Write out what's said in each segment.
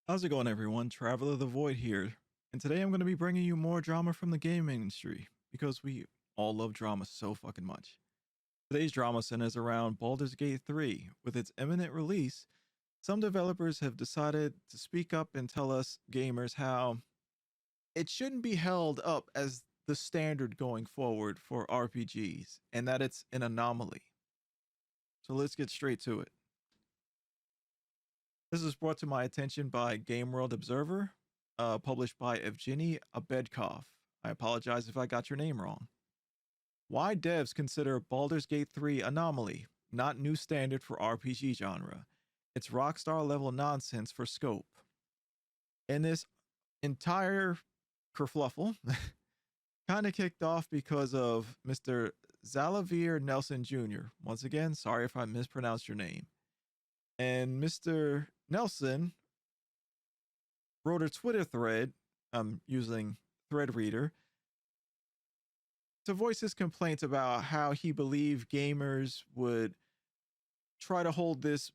How's it going, everyone? Traveler the Void here, and today I'm going to be bringing you more drama from the gaming industry because we all love drama so fucking much. Today's drama centers around Baldur's Gate 3. With its imminent release, some developers have decided to speak up and tell us gamers how it shouldn't be held up as the standard going forward for RPGs and that it's an anomaly. So let's get straight to it. This is brought to my attention by Game World Observer, published by Evgeny Abedkov. I apologize if I got your name wrong. Why devs consider Baldur's Gate 3 Anomaly, not new standard for RPG genre. It's rockstar level nonsense for scope. And this entire kerfluffle kind of kicked off because of Mr. Zalavir Nelson Jr. Once again, sorry if I mispronounced your name. And Mr. Nelson wrote a Twitter thread, using Thread Reader, to voice his complaints about how he believed gamers would try to hold this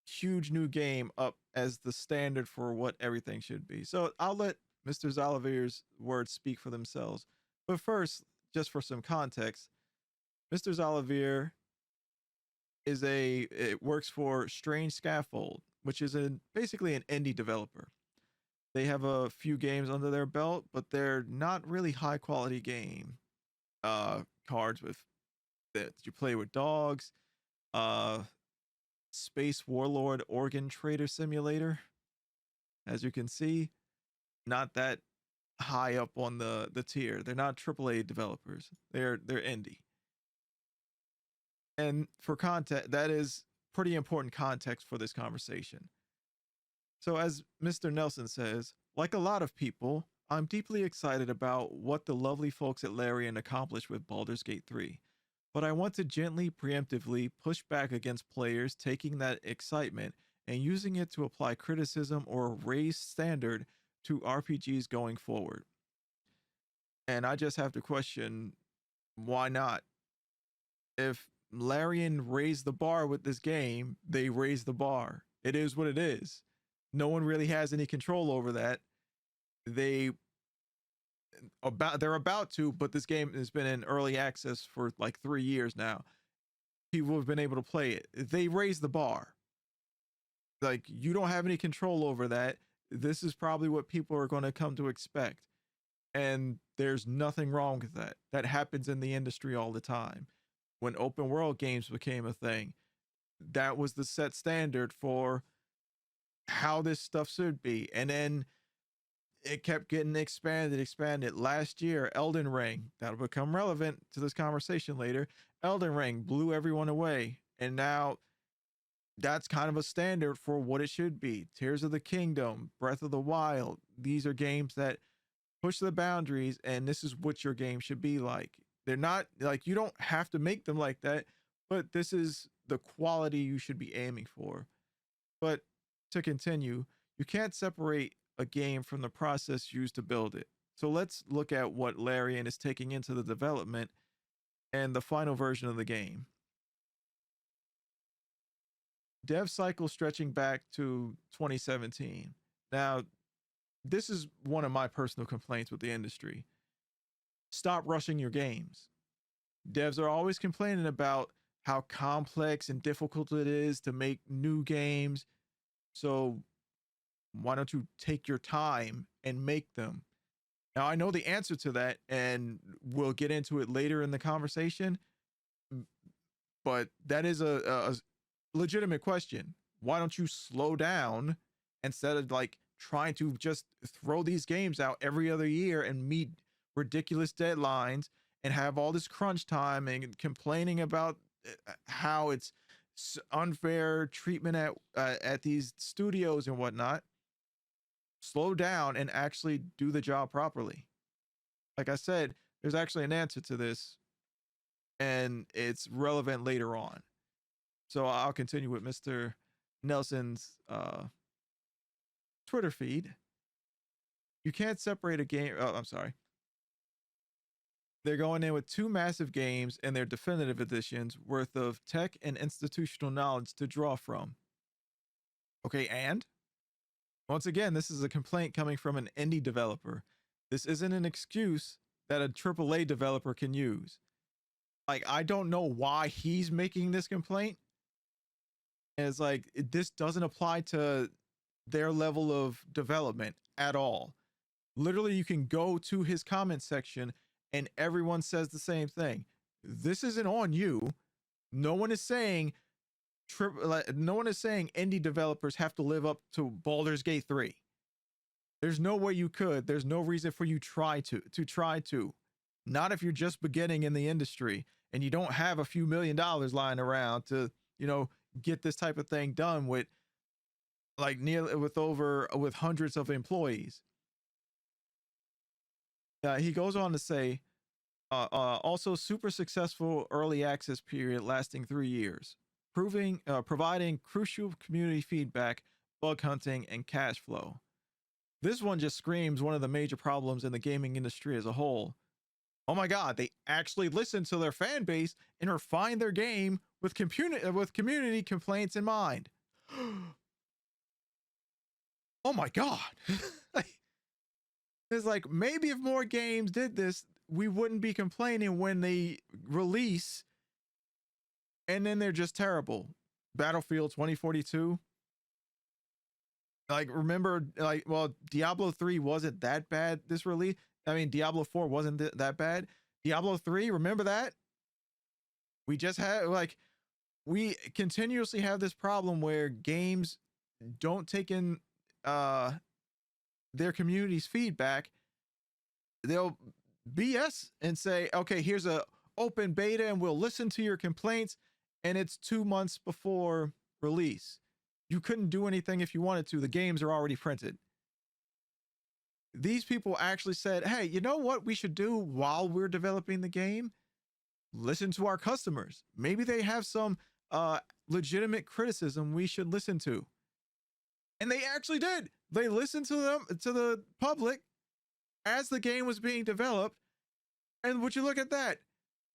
huge new game up as the standard for what everything should be. So I'll let Mr. Zalavir's words speak for themselves. But first, just for some context, Mr. Zalavir it works for Strange Scaffold, which is basically an indie developer. They have a few games under their belt, but they're not really high quality game cards with that you play with dogs. Uh, Space Warlord Organ Trader Simulator, as you can see, not that high up on the tier. They're not AAA developers. They're indie. And for context, that is pretty important context for this conversation. So, as Mr. Nelson says, like a lot of people, I'm deeply excited about what the lovely folks at Larian accomplished with Baldur's Gate 3, but I want to gently, preemptively push back against players taking that excitement and using it to apply criticism or raise standard to RPGs going forward. And I just have to question, why not? If Larian raised the bar with this game, they raised the bar. It is what it is. No one really has any control over that. They're about to, but this game has been in early access for like 3 years now. People have been able to play it. They raised the bar. Like, you don't have any control over that. This is probably what people are going to come to expect. And there's nothing wrong with that. That happens in the industry all the time. When open world games became a thing, that was the set standard for how this stuff should be. And then it kept getting expanded. Last year, Elden Ring, that'll become relevant to this conversation later. Elden Ring blew everyone away. And now that's kind of a standard for what it should be. Tears of the Kingdom, Breath of the Wild, these are games that push the boundaries, and this is what your game should be like. They're not like, you don't have to make them like that, but this is the quality you should be aiming for. But to continue, you can't separate a game from the process used to build it. So let's look at what Larian is taking into the development and the final version of the game. Dev cycle stretching back to 2017. Now, this is one of my personal complaints with the industry. Stop rushing your games. Devs are always complaining about how complex and difficult it is to make new games. So why don't you take your time and make them? Now, I know the answer to that, and we'll get into it later in the conversation, but that is a legitimate question. Why don't you slow down instead of like trying to just throw these games out every other year and meet ridiculous deadlines and have all this crunch time and complaining about how it's unfair treatment at these studios and whatnot? Slow down and actually do the job properly. Like I said, there's actually an answer to this, and it's relevant later on. So I'll continue with Mr. Nelson's Twitter feed. You can't separate a game. Oh, I'm sorry. They're going in with two massive games and their definitive editions worth of tech and institutional knowledge to draw from. Okay, and Once again, this is a complaint coming from an indie developer. This isn't an excuse that a AAA developer can use. Like, I don't know why he's making this complaint. And it's like, this doesn't apply to their level of development at all. Literally, you can go to his comment section and everyone says the same thing. This isn't on you. No one is saying no one is saying indie developers have to live up to Baldur's Gate 3. There's no way you could. There's no reason for you try to. Not if you're just beginning in the industry and you don't have a few $1 million lying around to, get this type of thing done with with hundreds of employees. He goes on to say, also super successful early access period lasting 3 years, providing crucial community feedback, bug hunting, and cash flow. This one just screams one of the major problems in the gaming industry as a whole. Oh my God, they actually listen to their fan base and refine their game with community complaints in mind. Oh my God. It's like, maybe if more games did this, we wouldn't be complaining when they release and then they're just terrible. Battlefield 2042. Like, remember, Diablo 3 wasn't that bad this release. I mean, Diablo 4 wasn't that bad. Diablo 3, remember that? We just had, we continuously have this problem where games don't take in their community's feedback. They'll BS and say, okay, here's a open beta and we'll listen to your complaints, and it's 2 months before release. You couldn't do anything if you wanted to. The games are already printed. These people actually said, hey, you know what we should do while we're developing the game? Listen to our customers. Maybe they have some legitimate criticism we should listen to. And they actually did. They listened to the public as the game was being developed. And would you look at that?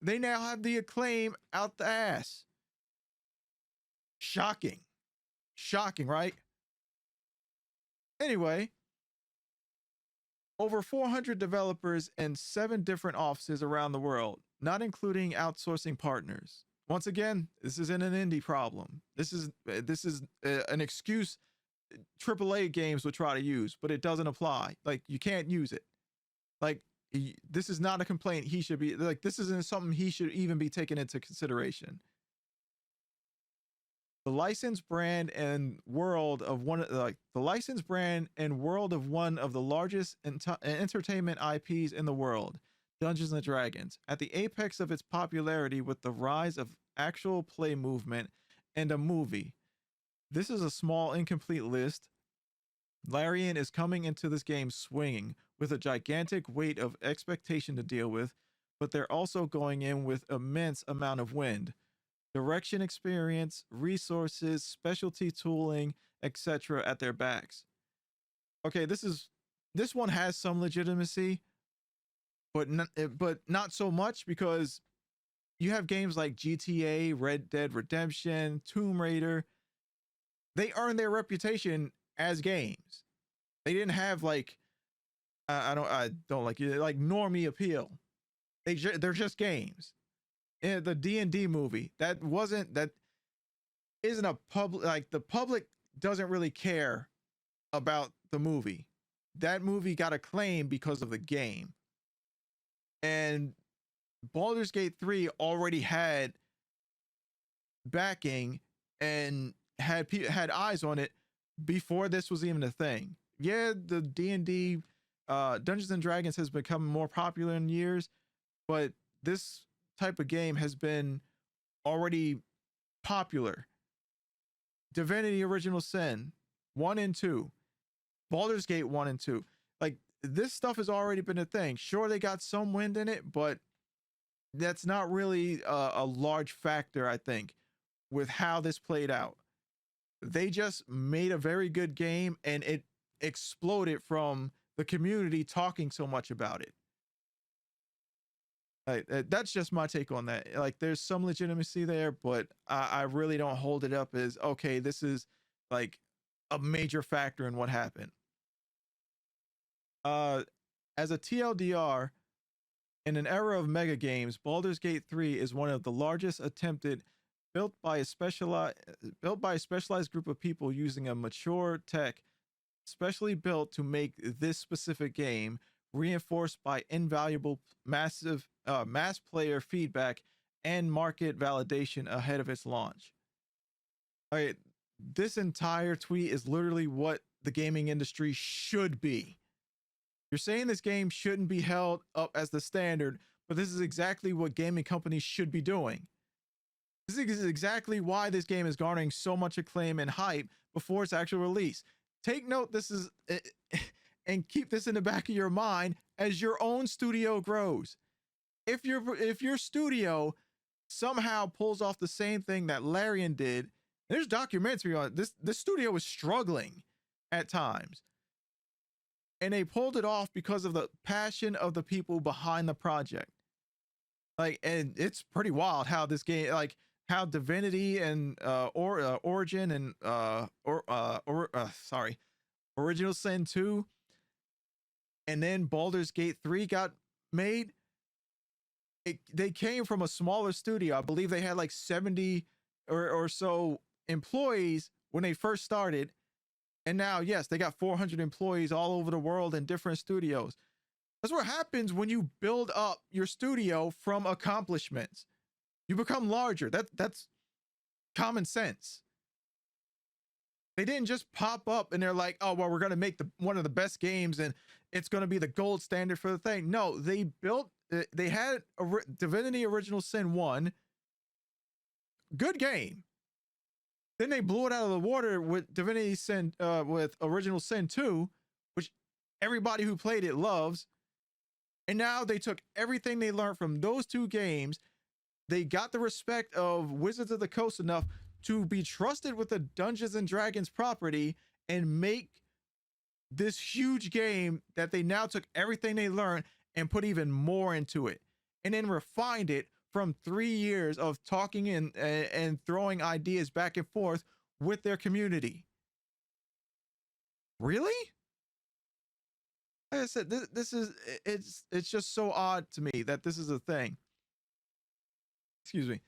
They now have the acclaim out the ass. Shocking. Shocking, right? Anyway, over 400 developers in 7 different offices around the world, not including outsourcing partners. Once again, this isn't an indie problem. This is an excuse AAA games would try to use, but it doesn't apply. Like, you can't use it. Like, this is not a complaint he should be, like, this isn't something he should even be taken into consideration. The licensed brand and world of one of the largest entertainment IPs in the world, Dungeons and Dragons, at the apex of its popularity with the rise of actual play movement and a movie. This is a small, incomplete list. Larian is coming into this game swinging with a gigantic weight of expectation to deal with, but they're also going in with immense amount of wind, direction experience, resources, specialty tooling, etc. at their backs. Okay, this one has some legitimacy, but not so much, because you have games like GTA, Red Dead Redemption, Tomb Raider. They earned their reputation as games. They didn't have I don't like normie appeal. They're just games. The D&D movie, that isn't a public, the public doesn't really care about the movie. That movie got acclaim because of the game. And Baldur's Gate 3 already had backing and had eyes on it before this was even a thing. Yeah, the D&D Dungeons and Dragons has become more popular in years, but this type of game has been already popular. Divinity Original Sin 1 and 2, Baldur's Gate 1 and 2. Like, this stuff has already been a thing. Sure, they got some wind in it, but that's not really a large factor, I think, with how this played out. They just made a very good game, and it exploded from the community talking so much about it. That's just my take on that. Like, there's some legitimacy there, but I really don't hold it up as, okay, this is like a major factor in what happened. As a TLDR, in an era of mega games, Baldur's Gate 3 is one of the largest attempted built by a specialized group of people using a mature tech specially built to make this specific game, reinforced by invaluable mass player feedback and market validation ahead of its launch. All right, this entire tweet is literally what the gaming industry should be. You're saying this game shouldn't be held up as the standard, but this is exactly what gaming companies should be doing. This is exactly why this game is garnering so much acclaim and hype before its actual release. Take note, this is, and keep this in the back of your mind as your own studio grows. If your studio somehow pulls off the same thing that Larian did, there's documentary on it. This studio was struggling at times, and they pulled it off because of the passion of the people behind the project. Like, and it's pretty wild how this game, like how Divinity and Origin and Original Sin 2 and then Baldur's Gate 3 got made. They came from a smaller studio. I believe they had like 70 or so employees when they first started. And now, yes, they got 400 employees all over the world in different studios. That's what happens when you build up your studio from accomplishments. You become larger. That's common sense. They didn't just pop up and they're like, oh, well, we're going to make one of the best games and it's going to be the gold standard for the thing. No, they had Divinity Original Sin 1. Good game. Then they blew it out of the water with Divinity Sin, with Original Sin 2, which everybody who played it loves. And now they took everything they learned from those two games. They got the respect of Wizards of the Coast enough to be trusted with the Dungeons and Dragons property and make this huge game that they now took everything they learned and put even more into it, and then refined it from 3 years of talking and throwing ideas back and forth with their community. Really? Like I said, this is it's just so odd to me that this is a thing. Excuse me.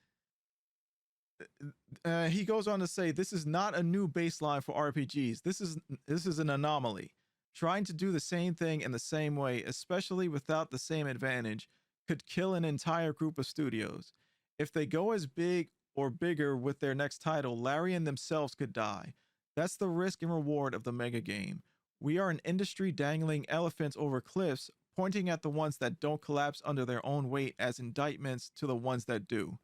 He goes on to say, this is not a new baseline for RPGs. This is an anomaly. Trying to do the same thing in the same way, especially without the same advantage, could kill an entire group of studios. If they go as big or bigger with their next title, Larian themselves could die. That's the risk and reward of the mega game. We are an industry dangling elephants over cliffs, pointing at the ones that don't collapse under their own weight as indictments to the ones that do.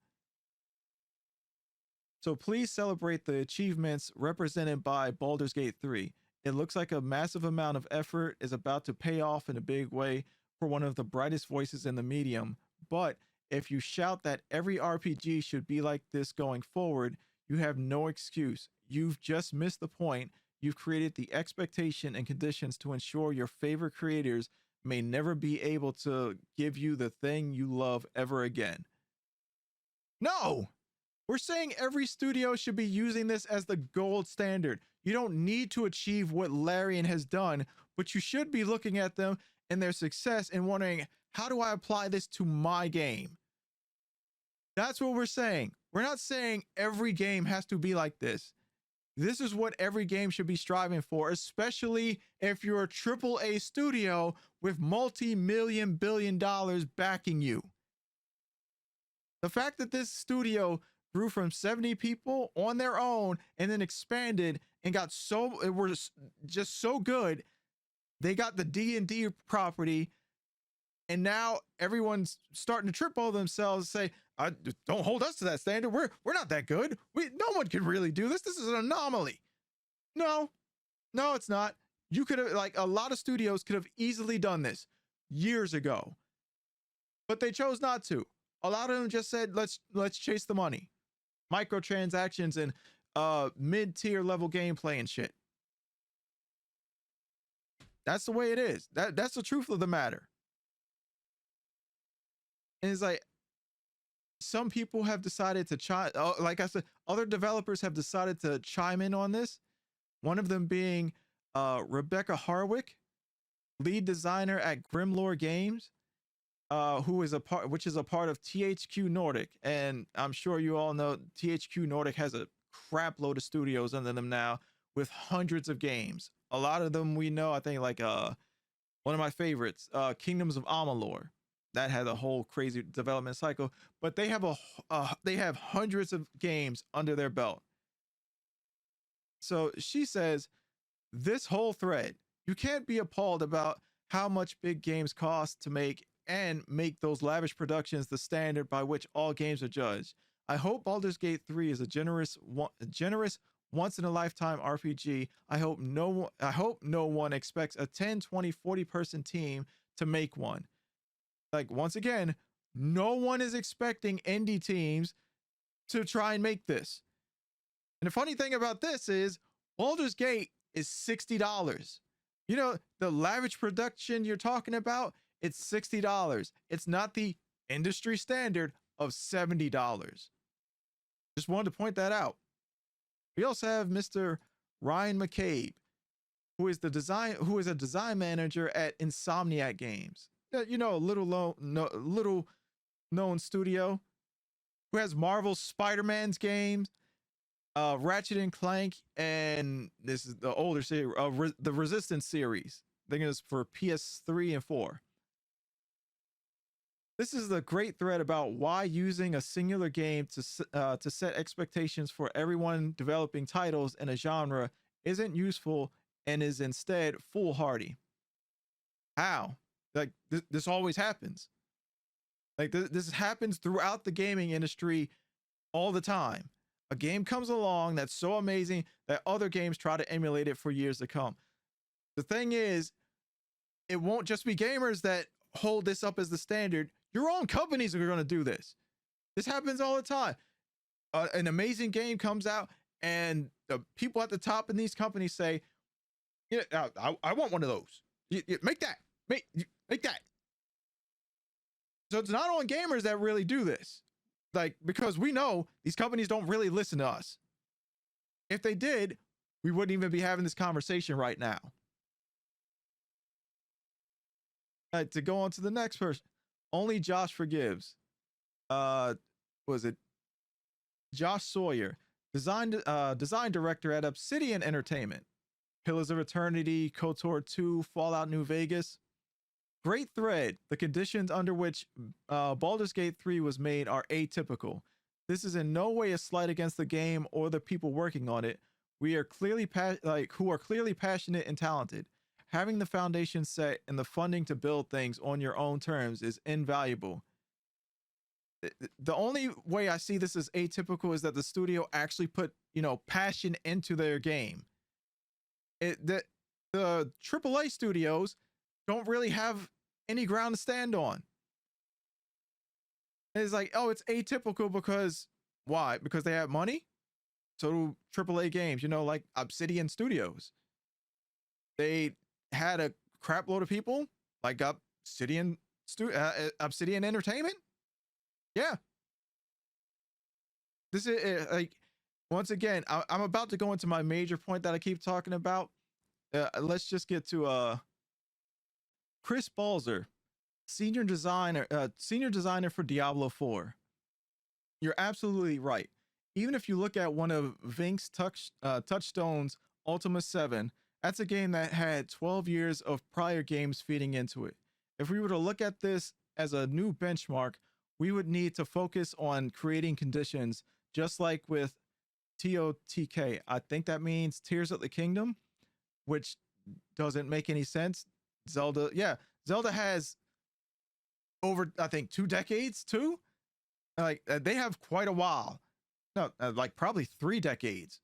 So please celebrate the achievements represented by Baldur's Gate 3. It looks like a massive amount of effort is about to pay off in a big way for one of the brightest voices in the medium. But if you shout that every RPG should be like this going forward, you have no excuse. You've just missed the point. You've created the expectation and conditions to ensure your favorite creators may never be able to give you the thing you love ever again. No! We're saying every studio should be using this as the gold standard. You don't need to achieve what Larian has done, but you should be looking at them and their success and wondering, how do I apply this to my game? That's what we're saying. We're not saying every game has to be like this. This is what every game should be striving for, especially if you're a AAA studio with multi-million billion dollars backing you. The fact that this studio grew from 70 people on their own and then expanded and it was just so good. They got the D&D property, and now everyone's starting to trip over themselves and say, don't hold us to that standard. We're not that good. No one can really do this. This is an anomaly. No, it's not. You could have, like, a lot of studios could have easily done this years ago, but they chose not to. A lot of them just said, let's chase the money. Microtransactions and mid-tier level gameplay and shit. That's the way it is. That's the truth of the matter. And it's like, some people have decided to like I said, other developers have decided to chime in on this. One of them being Rebecca Harwick, lead designer at Grimlore Games, who is a part, which is a part of THQ Nordic, and I'm sure you all know THQ Nordic has a crap load of studios under them now with hundreds of games. A lot of them we know. I think like one of my favorites, Kingdoms of Amalur, that had a whole crazy development cycle, but they have hundreds of games under their belt. So she says this whole thread, you can't be appalled about how much big games cost to make and make those lavish productions the standard by which all games are judged. I hope Baldur's Gate 3 is a generous once in a lifetime RPG. I hope no one expects a 10, 20, 40 person team to make one. Like once again, no one is expecting indie teams to try and make this. And the funny thing about this is Baldur's Gate is $60. You know, the lavish production you're talking about, it's $60. It's not the industry standard of $70. Just wanted to point that out. We also have Mr. Ryan McCabe, who is a design manager at Insomniac Games. You know, a little known studio who has Marvel Spider-Man's games, Ratchet and Clank, and this is the older series, the Resistance series. I think it's for PS3 and 4. This is a great thread about why using a singular game to set expectations for everyone developing titles in a genre isn't useful and is instead foolhardy. How? Like this always happens. Like this happens throughout the gaming industry all the time. A game comes along that's so amazing that other games try to emulate it for years to come. The thing is, it won't just be gamers that hold this up as the standard. Your own companies are going to do this. This happens all the time. An amazing game comes out, and the people at the top in these companies say, "Yeah, I want one of those. Make that. Make that." So it's not on gamers that really do this. Like, because we know these companies don't really listen to us. If they did, we wouldn't even be having this conversation right now. All right, to go on to the next person. Only Josh Forgives. Was it Josh Sawyer, design director at Obsidian Entertainment, Pillars of Eternity, KOTOR 2, Fallout New Vegas. Great thread. The conditions under which Baldur's Gate 3 was made are atypical. This is in no way a slight against the game or the people working on it. We are clearly who are clearly passionate and talented. Having the foundation set and the funding to build things on your own terms is invaluable. The only way I see this as atypical is that the studio actually put, passion into their game. The AAA studios don't really have any ground to stand on. It's like, oh, it's atypical because why? Because they have money? So do AAA games, like Obsidian Studios. They had a crap load of people like Obsidian Entertainment. Yeah. This is like, once again, I'm about to go into my major point that I keep talking about. Let's just get to Chris Balzer, senior designer for Diablo 4. You're absolutely right. Even if you look at one of Vink's Touchstone's Ultima 7, that's a game that had 12 years of prior games feeding into it. If we were to look at this as a new benchmark, we would need to focus on creating conditions just like with TOTK. I think that means Tears of the Kingdom, which doesn't make any sense. Zelda has over, I think, 2 decades too. Like they have quite a while. No, like probably 3 decades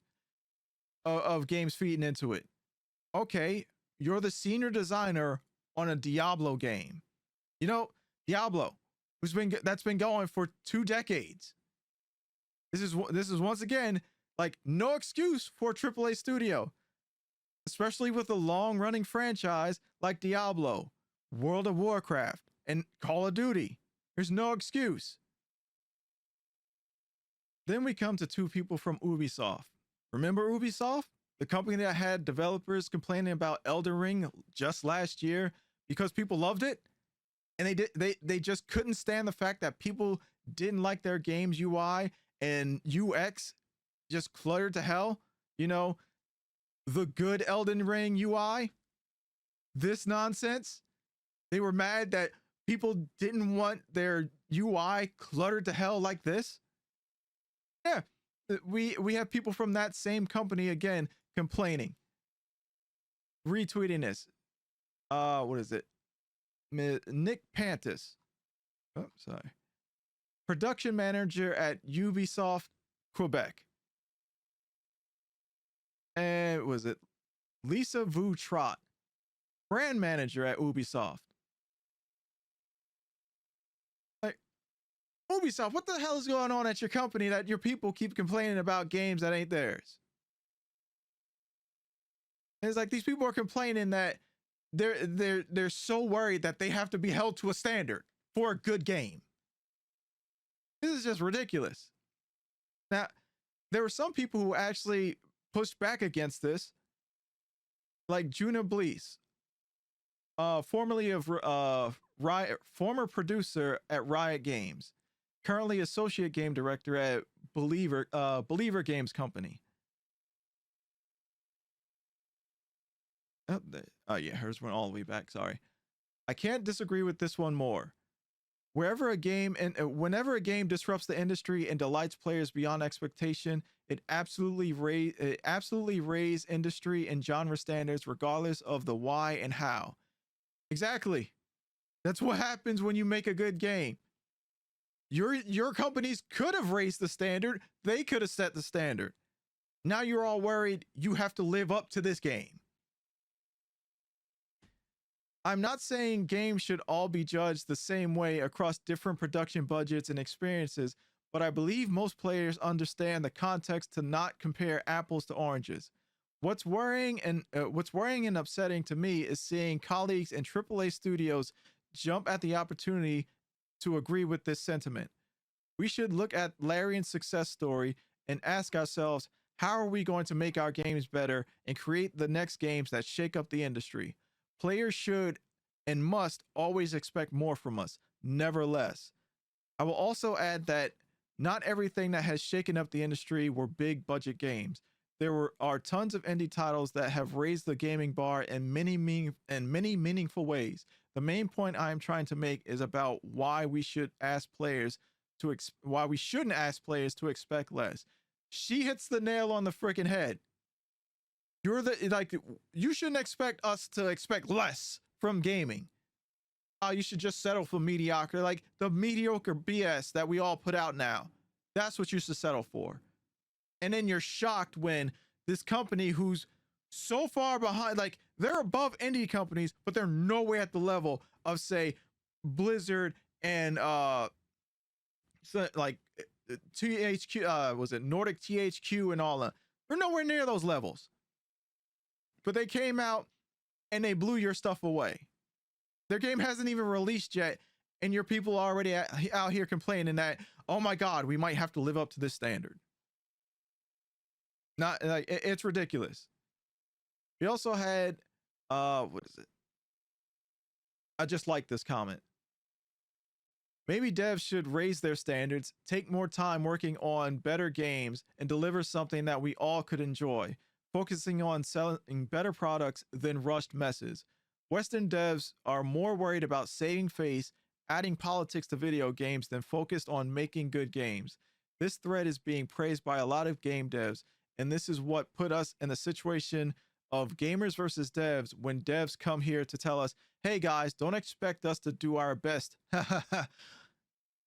of games feeding into it. Okay, you're the senior designer on a Diablo game. Diablo, that's been going for 2 decades. This is once again like no excuse for a AAA studio, especially with a long-running franchise like Diablo, World of Warcraft, and Call of Duty. There's no excuse. Then we come to 2 people from Ubisoft. Remember Ubisoft? The company that had developers complaining about Elden Ring just last year because people loved it, and they just couldn't stand the fact that people didn't like their game's UI and UX just cluttered to hell. You know, the good Elden Ring UI, this nonsense. They were mad that people didn't want their UI cluttered to hell like this. Yeah, we have people from that same company again complaining, retweeting this. What is it? Nick Pantis. Oh, sorry. Production manager at Ubisoft Quebec. And was it Lisa Vu Trot, brand manager at Ubisoft? Like, Ubisoft, what the hell is going on at your company that your people keep complaining about games that ain't theirs? And it's like these people are complaining that they're so worried that they have to be held to a standard for a good game. This is just ridiculous. Now, there were some people who actually pushed back against this, like Juna Blees, formerly of Riot, former producer at Riot Games, currently associate game director at Believer Games Company. Oh yeah, hers went all the way back. Sorry, I can't disagree with this one more. Wherever a game and whenever a game disrupts the industry and delights players beyond expectation, it absolutely raise industry and genre standards, regardless of the why and how. Exactly. That's what happens when you make a good game. Your companies could have raised the standard. They could have set the standard. Now you're all worried you have to live up to this game. I'm not saying games should all be judged the same way across different production budgets and experiences, but I believe most players understand the context to not compare apples to oranges. What's worrying and upsetting to me is seeing colleagues in AAA studios jump at the opportunity to agree with this sentiment. We should look at Larian's success story and ask ourselves, how are we going to make our games better and create the next games that shake up the industry? Players should and must always expect more from us, never less. I will also add that not everything that has shaken up the industry were big budget games. There are tons of indie titles that have raised the gaming bar in many meaningful ways. The main point I am trying to make is about why we shouldn't ask players to expect less. She hits the nail on the freaking head. You shouldn't expect us to expect less from gaming. You should just settle for mediocre, like the mediocre BS that we all put out now. That's what you should settle for. And then you're shocked when this company who's so far behind, like they're above indie companies, but they're nowhere at the level of, say, Blizzard and like THQ, was it Nordic THQ and all that? They're nowhere near those levels. But they came out and they blew your stuff away. Their game hasn't even released yet, and your people are already out here complaining that, oh my God, we might have to live up to this standard. Not like it's ridiculous. We also had what is it? I just like this comment. Maybe devs should raise their standards, take more time working on better games, and deliver something that we all could enjoy, focusing on selling better products than rushed messes. Western devs are more worried about saving face, adding politics to video games than focused on making good games. This thread is being praised by a lot of game devs, and this is what put us in the situation of gamers versus devs when devs come here to tell us, hey guys, don't expect us to do our best.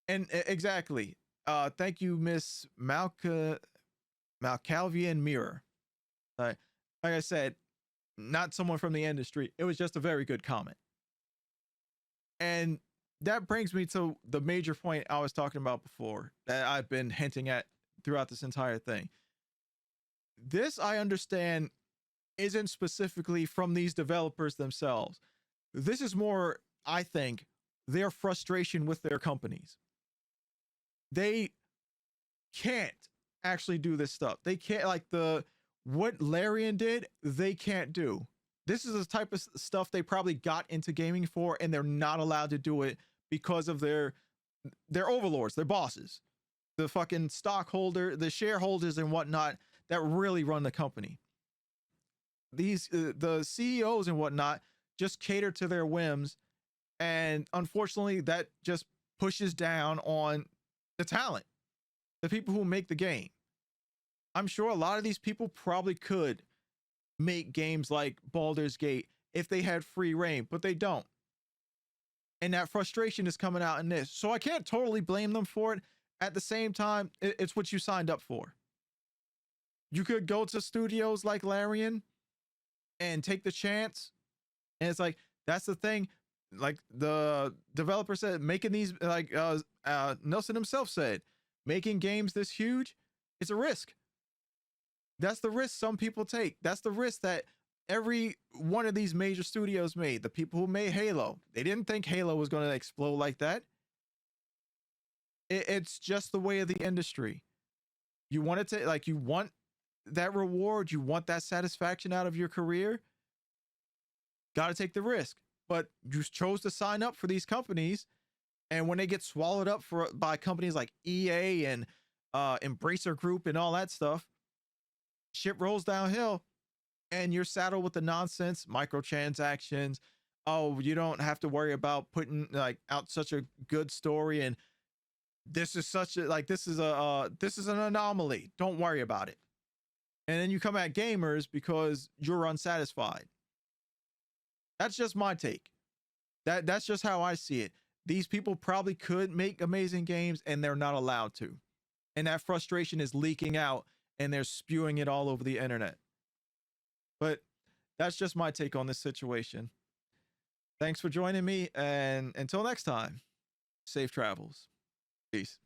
And exactly. Thank you, Miss Malcalvian Mirror. Like I said, not someone from the industry. It was just a very good comment. And that brings me to the major point I was talking about before that I've been hinting at throughout this entire thing. This, I understand, isn't specifically from these developers themselves. This is more, I think, their frustration with their companies. They can't actually do this stuff. They can't, like What Larian did, they can't do. This is the type of stuff they probably got into gaming for, and they're not allowed to do it because of their overlords, their bosses, the fucking stockholder, the shareholders and whatnot that really run the company. These the CEOs and whatnot just cater to their whims, and unfortunately, that just pushes down on the talent, the people who make the game. I'm sure a lot of these people probably could make games like Baldur's Gate if they had free reign, but they don't. And that frustration is coming out in this. So I can't totally blame them for it. At the same time, it's what you signed up for. You could go to studios like Larian and take the chance. And it's like, that's the thing. Like the developer said, making these, like Nelson himself said, making games this huge, it's a risk. That's the risk some people take. That's the risk that every one of these major studios made. The people who made Halo, they didn't think Halo was going to explode like that. It's just the way of the industry. You want it to, like, you want that reward, you want that satisfaction out of your career, got to take the risk. But you chose to sign up for these companies, and when they get swallowed up by companies like EA and Embracer Group and all that stuff, shit rolls downhill, and you're saddled with the nonsense, microtransactions. Oh, you don't have to worry about putting like out such a good story, and this is such a like this is an anomaly. Don't worry about it. And then you come at gamers because you're unsatisfied. That's just my take. That's just how I see it. These people probably could make amazing games, and they're not allowed to. And that frustration is leaking out, and they're spewing it all over the internet. But that's just my take on this situation. Thanks for joining me, and until next time, safe travels. Peace.